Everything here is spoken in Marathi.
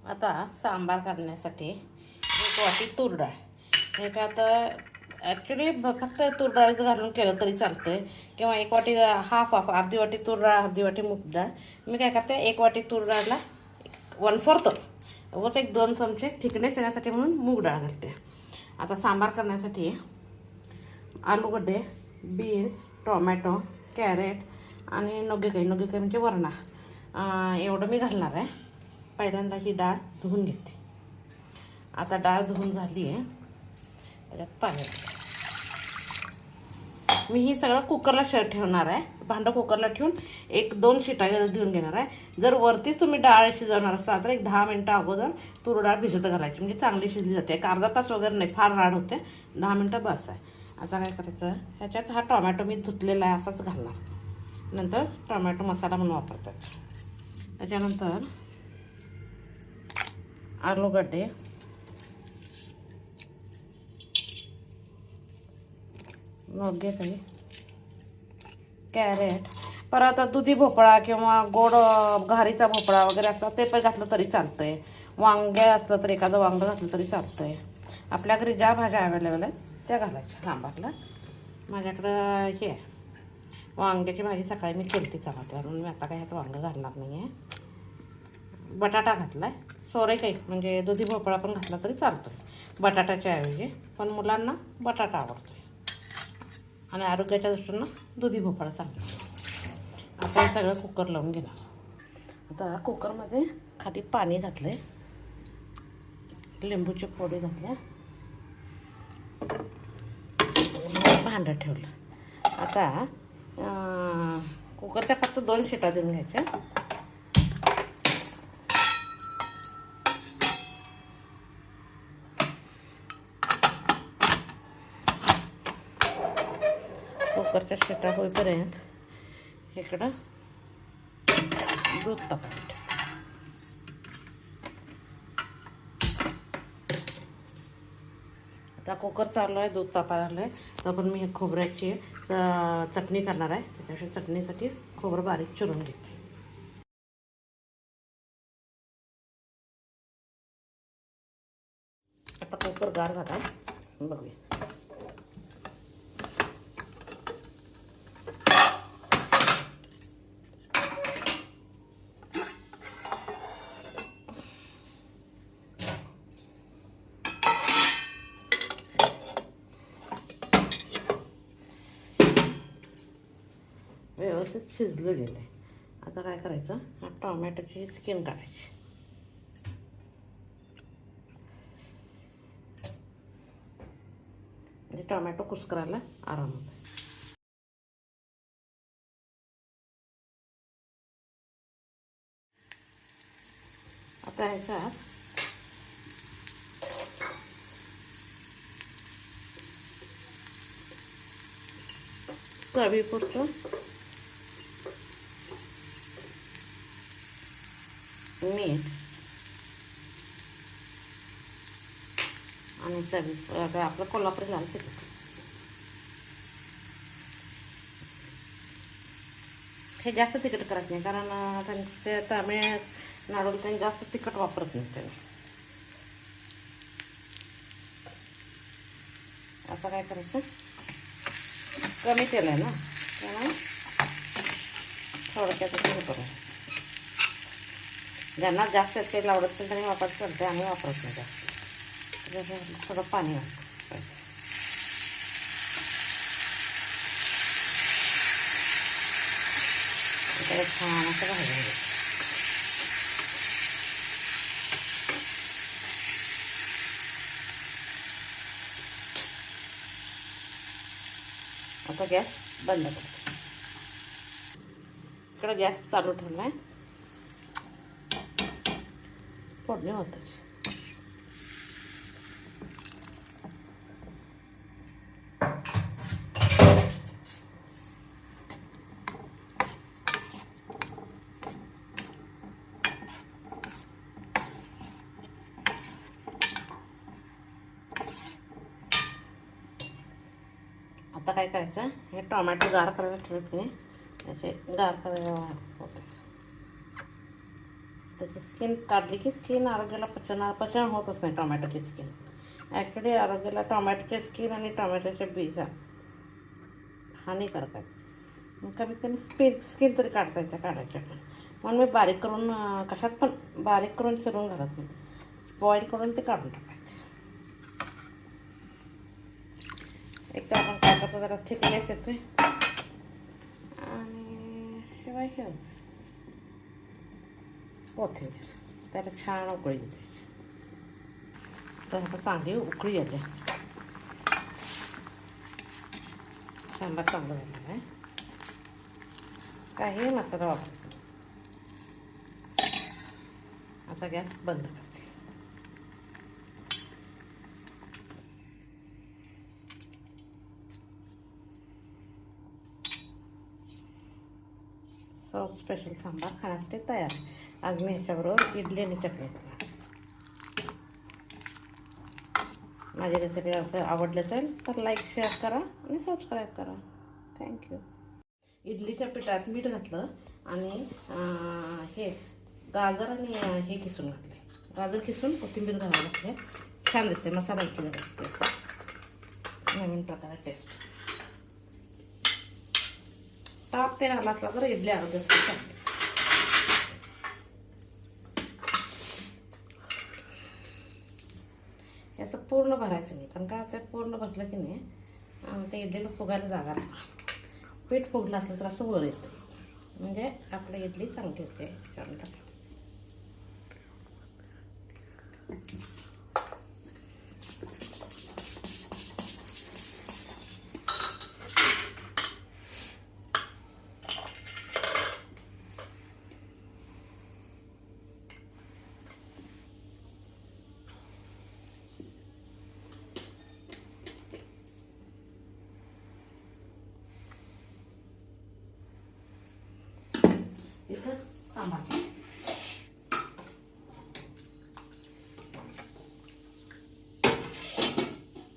आता सांबार करण्यासाठी 1 वाटी तूर डाळ. एक आता ॲक्च्युली फक्त तूर डाळीचं घालून केलं तरी चालतं आहे, किंवा 1 वाटी हाफ अर्धी वाटी तूर डाळ, अर्धी वाटी मूग डाळ. मी काय करते, 1 वाटी तूर डाळला 1/4 उगाच 1-2 चमचे थिकनेस येण्यासाठी म्हणून मूग डाळ घालते. आता सांबार करण्यासाठी आलूगड्डे, बीन्स, टोमॅटो, कॅरेट आणि नोगेकाई म्हणजे वरणा एवढं मी घालणार आहे. पहिल्यांदा ही डाळ धुवून घेते. आता डाळ धुवून झाली आहे, त्याच्यात पाणी. मी ही सगळं कुकरला ठेवणार आहे. भांडं कुकरला ठेवून 1-2 शिट्या देऊन घेणार आहे. जर वरतीच तुम्ही डाळ शिजवणार असता तर 10 मिनटं अगोदर तूर डाळ भिजत घालायची, म्हणजे चांगली शिजली जाते. एक अर्धा तास वगैरे नाही, फार राड होते. 10 मिनटं बस आहे. आता काय करायचं, ह्याच्यात हा टोमॅटो मी धुतलेला आहे असाच घालणार. नंतर टोमॅटो मसाला म्हणून वापरतात. त्याच्यानंतर आलूगड्डे, नोगेकाई, कॅरेट, परत दुधी भोपळा किंवा गोड घारीचा भोपळा वगैरे असतात ते पण घातलं तरी चालतं आहे. वांगे असलं तर एखादं वांगं घातलं तरी चालतं आहे. आपल्या घरी ज्या भाज्या अवेलेबल आहेत त्या घालायच्या सांबारला. माझ्याकडं हे आहे, वांग्याची भाजी सकाळी मी केली चपाती म्हणून मी आता काय ह्यात वांगं घालणार नाही आहे. बटाटा घातला आहे, सोरेकाई म्हणजे दुधी भोपळा पण घातला तरी चालतो आहे बटाट्याच्या ऐवजी, पण मुलांना बटाटा आवडतो आणि आरोग्याच्या दृष्टीनं दुधी भोपळा चांगला. आता हे सगळं कुकर लावून घेणार. आता कुकरमध्ये खाली पाणी घातलं आहे, लिंबूची फोडी घातल्या, भांडं ठेवलं. आता कुकरच्या फक्त 2 शिट्या देऊन घ्यायच्या. कुकरच्या शिट्या होईपर्यंत इकडं दूध तापायचं. आता कुकर चालू आहे, दूध तापायला लागलं आहे. तर पण मी खोबऱ्याची चटणी करणार आहे. त्याच्याशी चटणीसाठी खोबरं बारीक चिरून घेते. आता कुकर गार झाला, बघूया. व्यवस्थित शिजलं गेलं आहे. आता काय करायचं, हा टोमॅटोची स्किन काढायची. म्हणजे टोमॅटो कुस्करायला आराम होतो. आता ह्याच्यात चवीपुरतं मीठ आणि आपलं कोल्हापुरी लाल तिखट. हे जास्त तिखट करत नाही, कारण त्यांचे तामिळनाडूला त्यांनी जास्त तिखट वापरत नाही त्यांनी. आता काय करायचं, कमी तेल आहे ना त्यामुळे थोडक्यात हे करू. ज्यांना जास्त तेल आवडत असेल त्यांनी वापरत चालते, आम्ही वापरत नाही जास्त. थोडं पाणी वापरतो. त्याला छान असं भाजून घ्यायचं. आता गॅस बंद करतो. इकडे गॅस चालू ठेवला आहे, फोडणी होतं. आता काय करायचं, हे टोमॅटो गार करायला ठेवत नाही, असे गार करायला होतं. त्याची स्किन काढली की स्किन आरोग्याला पचन होतच नाही टोमॅटोची स्किन. ॲक्च्युली आरोग्याला टोमॅटोची स्किन आणि टोमॅटोच्या बीजा हानिकारक आहेत. मग कमीत कमी स्किन तरी काढायच्या पण. म्हणून मी बारीक करून कशात पण बारीक करून चिरून घालत नाही, बॉईल करून ते काढून टाकायचे. एक तर आपण काय करतो जरा थिकनेस येतोय आणि शिवाय हे होतं कोथिंबीर, त्याला छान उकळी येते. तर आता चांगली उकळी येते. सांबार चांगलं झालेलं आहे. काही मसाला वापरायचा. आता गॅस बंद करते. स्पेशल सांबार खाण्यासाठी तयार आहे. आज मी ह्याच्याबरोबर इडली आणि चटणी करणार. माझी रेसिपी असं आवडली असेल तर लाईक, शेअर करा आणि सबस्क्राईब करा. थँक्यू. इडलीच्या पिठात मीठ घातलं आणि हे गाजर आणि हे किसून घातले. गाजर किसून कोथिंबीर घालायला लागते. छान दिसते. मसाला इडली घालते. नवीन प्रकारे टेस्ट. ताप ते राहिला असला तर इडली आरोग्यासाठी चांगली. याचं पूर्ण भरायचं नाही, कारण काय त्यात पूर्ण भरलं की नाही ते इडलीला फुगायला जागा लागणार. पीठ फुगलं असलं तर असं वर येतं, म्हणजे आपली इडली चांगली होते.